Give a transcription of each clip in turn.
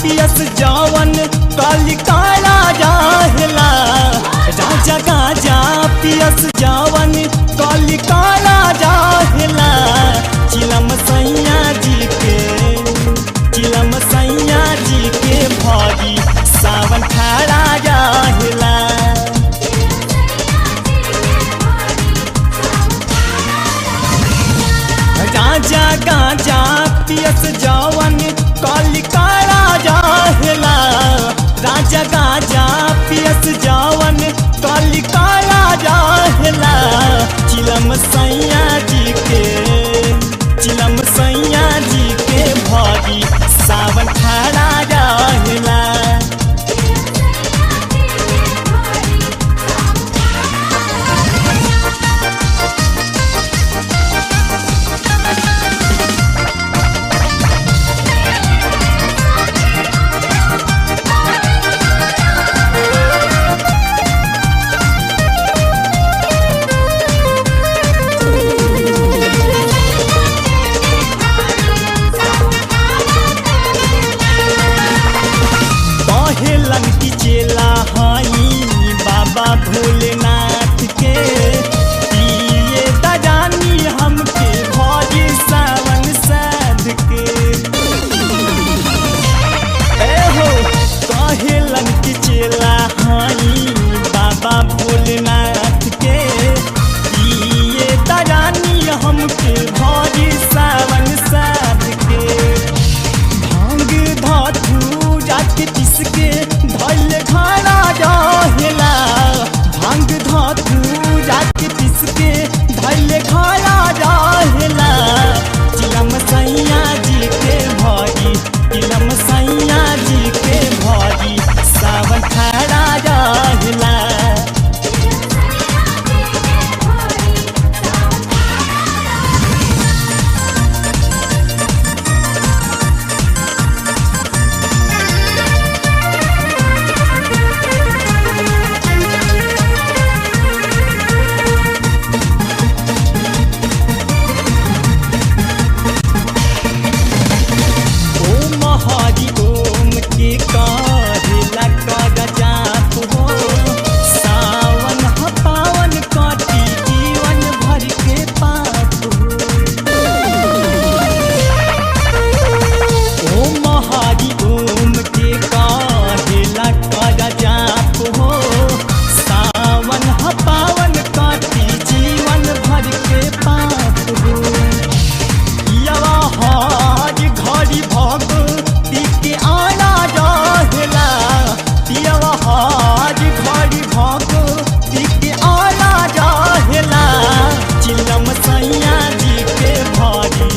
पियस जवन काली काला रहेला। राजा गाजा पियस जवन काली काला रहेला। चिलम सैया जी के भरी सावन खड़ा रहेला। राजा गाजा पियस जवन काली काला रहेला। राजा गाजा पियस जवन काली काला रहेला। चिलम सैया जी के भरी सावन खड़ा रहेला। चेला हाई बाबा भोलेनाथ के पिए दजानी हमके भरी सावन साध के। हो कहेलन की चेला हाई बाबा भोलेनाथ के पिए दजानी हमके भरी सावन साध के। भांग धातु जाके पिसके धैल खाना रहेला। भांग धातु जाके पिसके धैल खाना रहेला। चिलम सैया जी के भरी सावन खड़ा रहेला। हरि ओम के कहेला कर जाप हो। सावन ह पावन काटी जीवन भर के पाप हो। ओम हरि ओम के कहेला कर जाप हो। सावन ह पावन काटी जीवन भर के पाप हो। यवा हरि घड़ी भग के आना रहेला। पियवा हाज घड़ी भग के आना रहेला। चिलम सैया जी के भरी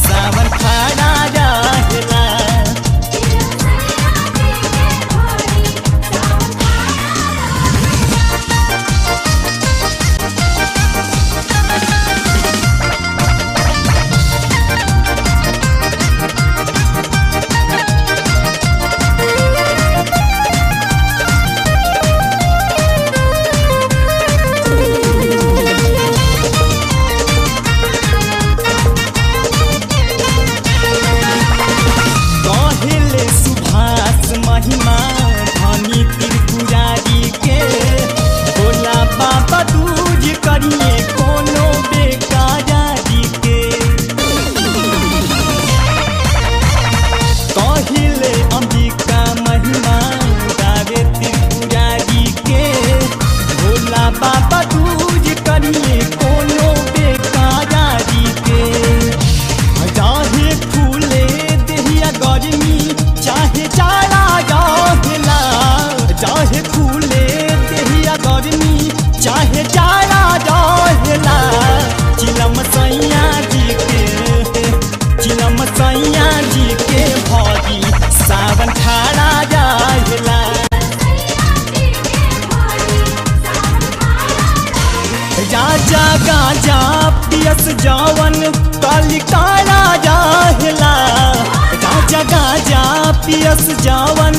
सावन खड़ा रहेला। महिमा धनी त्रिपुरारी के भोला बाबा दूज करिए कोनो बेकारारी के। कहिले अंबिका महिमा गावे त्रिपुरारी के भोला बाबा दूज करिए कोनो बेकारारी के। चाहे फूले देहिया गर्मी चाहे जाड़ा रहेला। चाहे फूले देहिया गर्मी चाहे जाड़ा रहेला। चिलम सैया जी के भरी सावन खड़ा रहेला। राजा गाजा पियस जवन काली काला रहेला। राजा गाजा पियस जवन